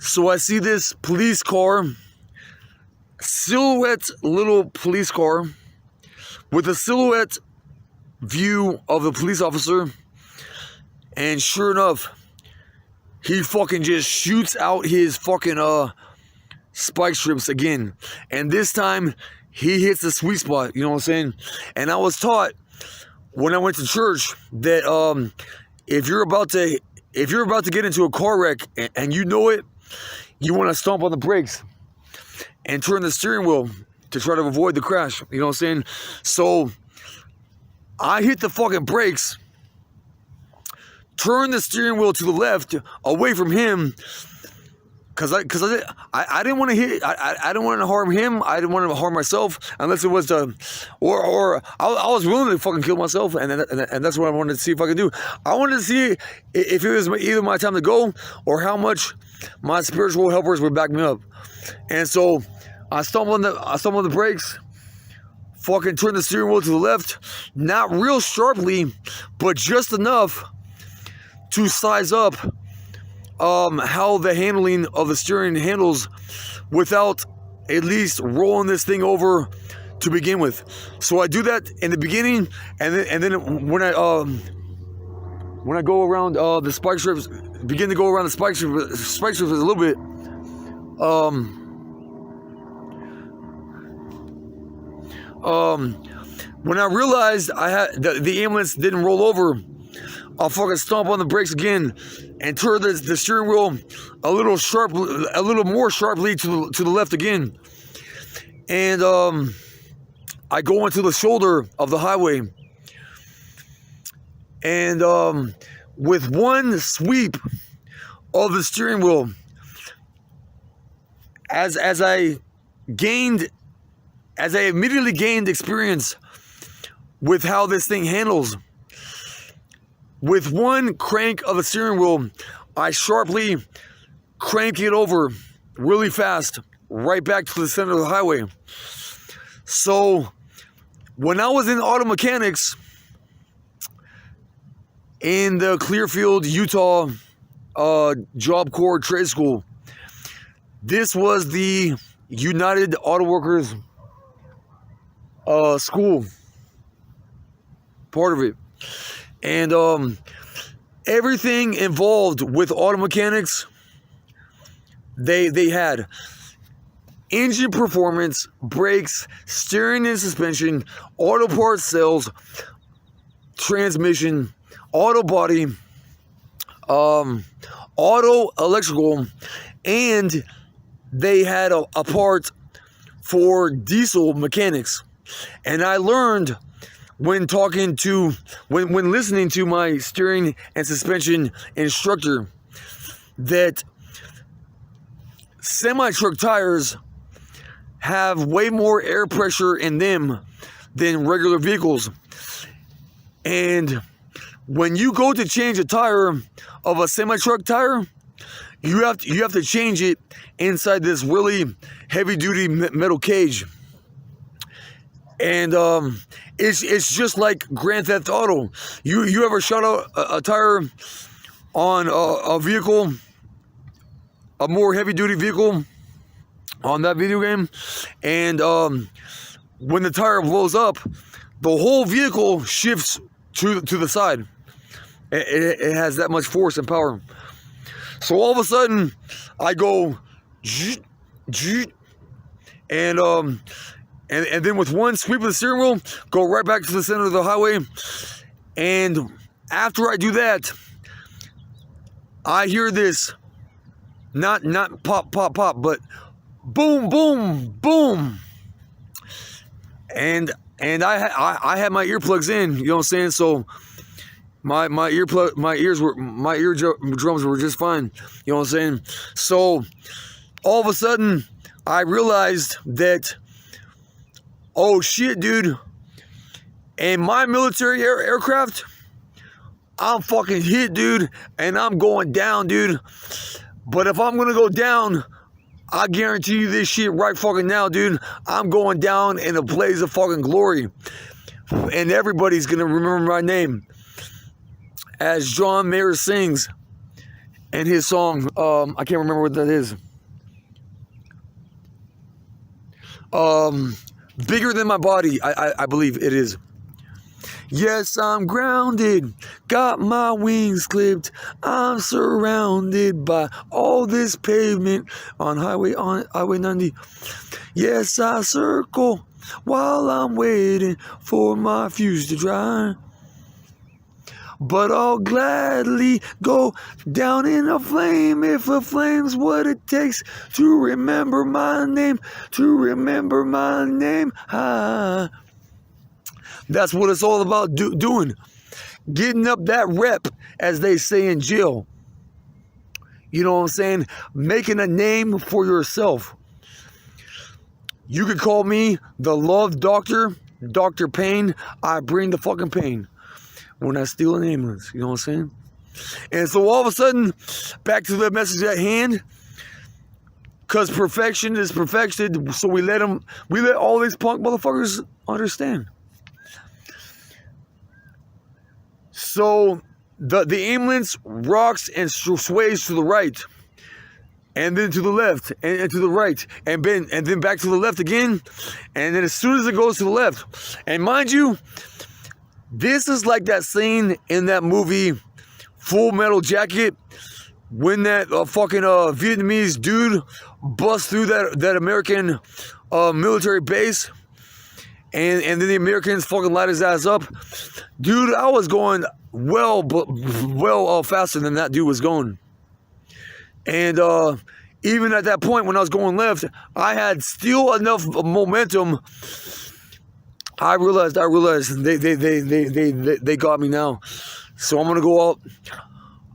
So I see this police car, silhouette little police car, with a silhouette view of the police officer. And sure enough, he fucking just shoots out his fucking spike strips again. And this time, he hits the sweet spot, you know what I'm saying? And I was taught when I went to church that if you're about to get into a car wreck and you know it, you want to stomp on the brakes and turn the steering wheel to try to avoid the crash, you know what I'm saying? So I hit the fucking brakes, turn the steering wheel to the left away from him, because I didn't want to hit, I didn't want to harm him, I didn't want to harm myself, unless it was or I was willing to fucking kill myself, and that's what I wanted to see if I could do. I wanted to see if it was either my time to go or how much my spiritual helpers would back me up. And so I stumbled on the brakes, fucking turned the steering wheel to the left, not real sharply, but just enough to size up how the handling of the steering handles without at least rolling this thing over to begin with. So I do that in the beginning, and then when I go around the spike strips, begin to go around the spike strips a little bit. When I realized I had the ambulance didn't roll over, I'll fucking stomp on the brakes again and turn the steering wheel a little more sharply to the left again. And I go into the shoulder of the highway. And with one sweep of the steering wheel, as I immediately gained experience with how this thing handles, with one crank of the steering wheel, I sharply crank it over really fast, right back to the center of the highway. So when I was in auto mechanics in the Clearfield, Utah Job Corps Trade School, this was the United Auto Workers school, part of it. And everything involved with auto mechanics, they had engine performance, brakes, steering and suspension, auto parts sales, transmission, auto body, auto electrical, and they had a part for diesel mechanics. And I learned when listening to my steering and suspension instructor that semi-truck tires have way more air pressure in them than regular vehicles. And when you go to change a tire of a semi-truck tire, you have to change it inside this really heavy-duty metal cage. And it's just like Grand Theft Auto. You ever shot out a tire on a vehicle, a more heavy-duty vehicle on that video game, and when the tire blows up, the whole vehicle shifts to the side. It has that much force and power. So all of a sudden, I go, and then with one sweep of the steering wheel, go right back to the center of the highway. And after I do that, I hear this, not pop, pop, pop, but boom, boom, boom. And I had my earplugs in, you know what I'm saying? So my eardrums were just fine, you know what I'm saying? So all of a sudden, I realized that, oh shit, dude, in my military aircraft, I'm fucking hit, dude, and I'm going down, dude. But if I'm gonna go down, I guarantee you this shit right fucking now, dude, I'm going down in a blaze of fucking glory. And everybody's gonna remember my name. As John Mayer sings, and his song, I can't remember what that is. Bigger Than My Body, I believe it is. Yes, I'm grounded, got my wings clipped. I'm surrounded by all this pavement on Highway 90. Yes, I circle while I'm waiting for my fuse to dry. But I'll gladly go down in a flame if a flame's what it takes to remember my name, Ah. That's what it's all about doing. Getting up that rep, as they say in jail. You know what I'm saying? Making a name for yourself. You could call me the Love Doctor, Dr. Pain. I bring the fucking pain when I steal an ambulance. You know what I'm saying? And so all of a sudden, back to the message at hand. Because perfection is perfected. So we let all these punk motherfuckers understand. So the ambulance rocks and sways to the right, and then to the left, and to the right, and then back to the left again, and then as soon as it goes to the left, and mind you, this is like that scene in that movie Full Metal Jacket when that fucking Vietnamese dude busts through that American military base. And then the Americans fucking light his ass up. Dude, I was going well faster than that dude was going. And even at that point when I was going left, I had still enough momentum. I realized they got me now. So I'm gonna go out.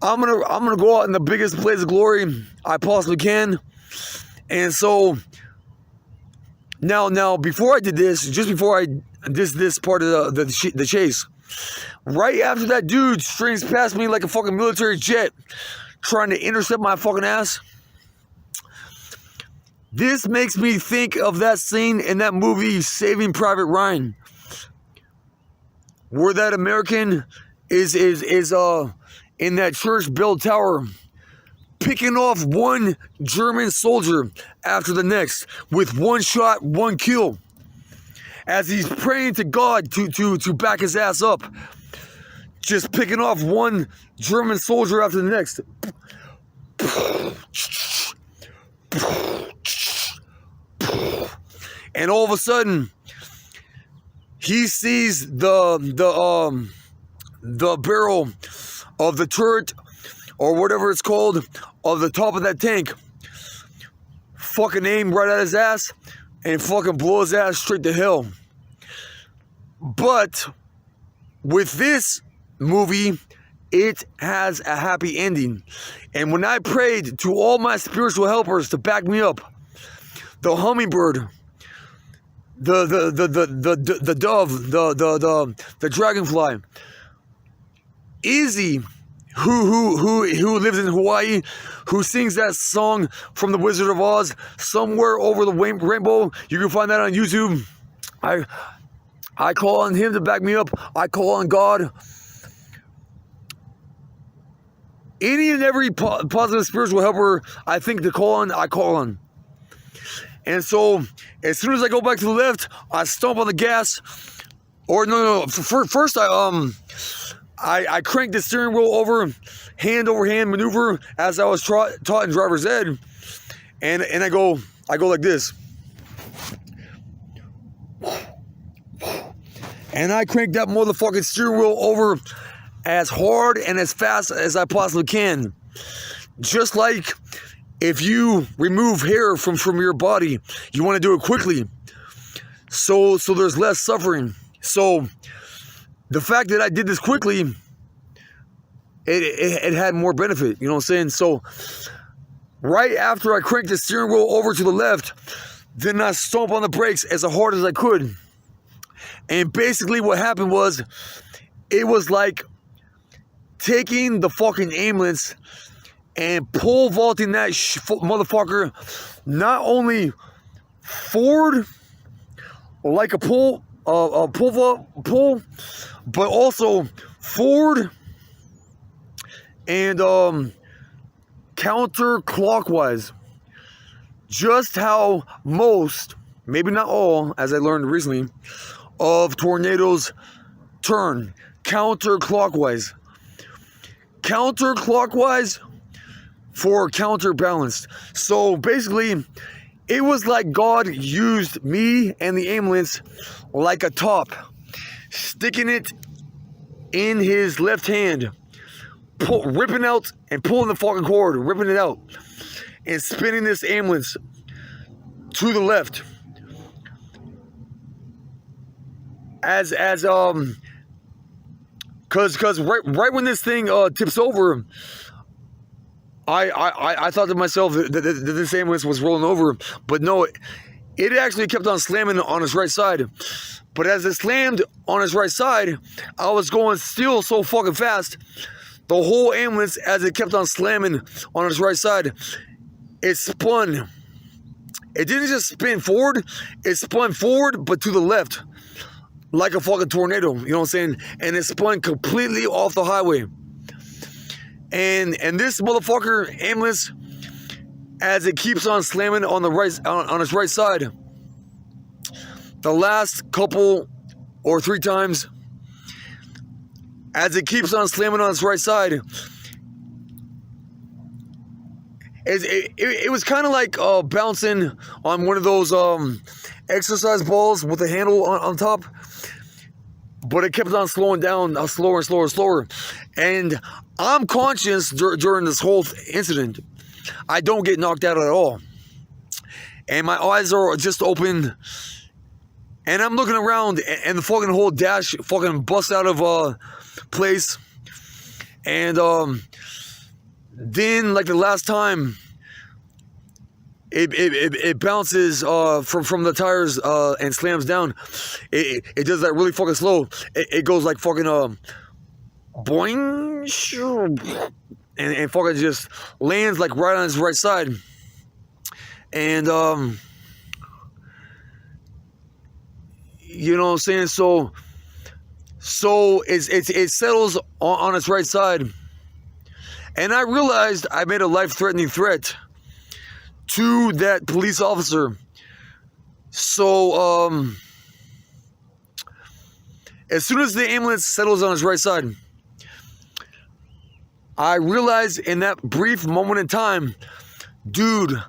I'm gonna go out in the biggest blaze of glory I possibly can. And so Now, before I did this, just before I did this part of the chase, right after that dude strings past me like a fucking military jet, trying to intercept my fucking ass, this makes me think of that scene in that movie Saving Private Ryan, where that American is in that church bell tower, picking off one German soldier after the next with one shot, one kill, as he's praying to God to back his ass up, just picking off one German soldier after the next. And all of a sudden, he sees the barrel of the turret, or whatever it's called, of the top of that tank, fucking aim right at his ass, and fucking blow his ass straight to hell. But with this movie, it has a happy ending. And when I prayed to all my spiritual helpers to back me up, the hummingbird, the dove, the dragonfly, Izzy, who lives in Hawaii, who sings that song from The Wizard of Oz, Somewhere Over the Rainbow. You can find that on YouTube. I call on him to back me up. I call on God. Any and every positive spiritual helper I think to call on, I call on. And so, as soon as I go back to the left, I stomp on the gas. Or no. First, I crank the steering wheel over, hand over hand maneuver, as I was taught in driver's ed, and I go like this, and I crank that motherfucking steering wheel over as hard and as fast as I possibly can, just like if you remove hair from your body, you want to do it quickly, so there's less suffering. So the fact that I did this quickly, it had more benefit, you know what I'm saying? So right after I cranked the steering wheel over to the left, then I stomp on the brakes as hard as I could. And basically what happened was, it was like taking the fucking ambulance and pole vaulting that motherfucker not only forward like a pole vault, but also forward and counterclockwise. Just how most, maybe not all, as I learned recently, of tornadoes turn counterclockwise. Counterclockwise for counterbalanced. So basically, it was like God used me and the ambulance like a top, sticking it in his left hand, ripping out and pulling the fucking cord, ripping it out, and spinning this ambulance to the left. Cause right when this thing tips over, I thought to myself that this ambulance was rolling over, but no, it actually kept on slamming on its right side. But as it slammed on its right side, I was going still so fucking fast. The whole ambulance, as it kept on slamming on its right side, it spun. It didn't just spin forward, it spun forward, but to the left, like a fucking tornado, you know what I'm saying? And it spun completely off the highway. And this motherfucker ambulance, as it keeps on slamming on the right, on its right side, the last couple or 3 times, as it keeps on slamming on its right side, it was kind of like bouncing on one of those exercise balls with a handle on top, but it kept on slowing down, slower and slower and slower. And I'm conscious during this whole incident. I don't get knocked out at all, and my eyes are just open, and I'm looking around, and the fucking whole dash fucking busts out of place. And then, like the last time, it bounces from the tires and slams down. It does that really fucking slow. It goes like fucking boing, and fucking just lands like right on his right side. And you know what I'm saying? So it settles on its right side. And I realized I made a life-threatening threat to that police officer. So as soon as the ambulance settles on its right side, I realized in that brief moment in time, dude,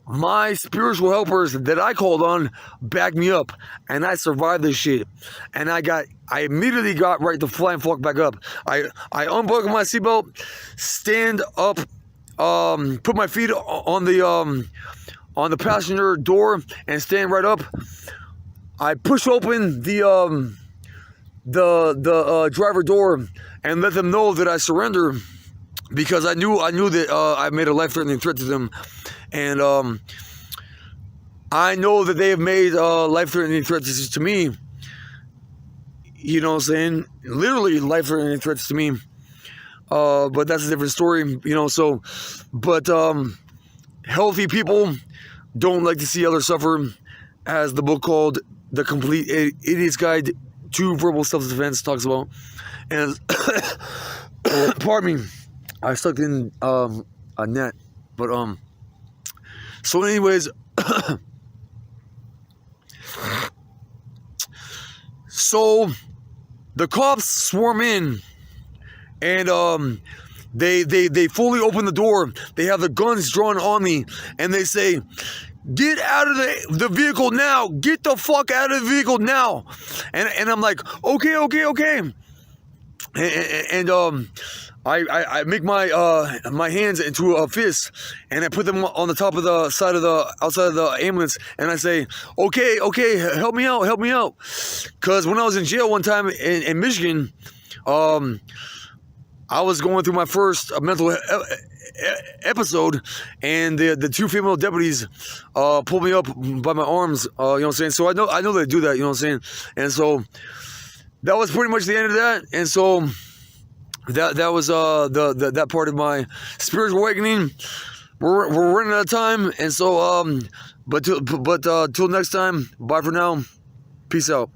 my spiritual helpers that I called on backed me up, and I survived this shit. And I immediately got right to fly and fuck back up. I unbuckled my seatbelt, stand up, put my feet on the passenger door and stand right up. I push open the driver door and let them know that I surrender, because I knew that I made a life-threatening threat to them. And I know that they have made life-threatening threats to me. You know what I'm saying? Literally life-threatening threats to me. But that's a different story, you know. So, but healthy people don't like to see others suffer, as the book called The Complete Idiot's Guide to Verbal Self-Defense talks about. And pardon me, I stuck in a net. But so anyways, so the cops swarm in, and they fully open the door. They have the guns drawn on me, and they say, "Get out of the vehicle now! Get the fuck out of the vehicle now!" And I'm like, okay. And I make my hands into a fist, and I put them on the top of the side of the outside of the ambulance, and I say, okay, help me out. Because when I was in jail one time in Michigan, I was going through my first mental episode, and the 2 female deputies pulled me up by my arms, you know what I'm saying? So I know they do that, you know what I'm saying? And so that was pretty much the end of that. And so that was that part of my spiritual awakening. We're running out of time, and so but till next time, bye for now. Peace out.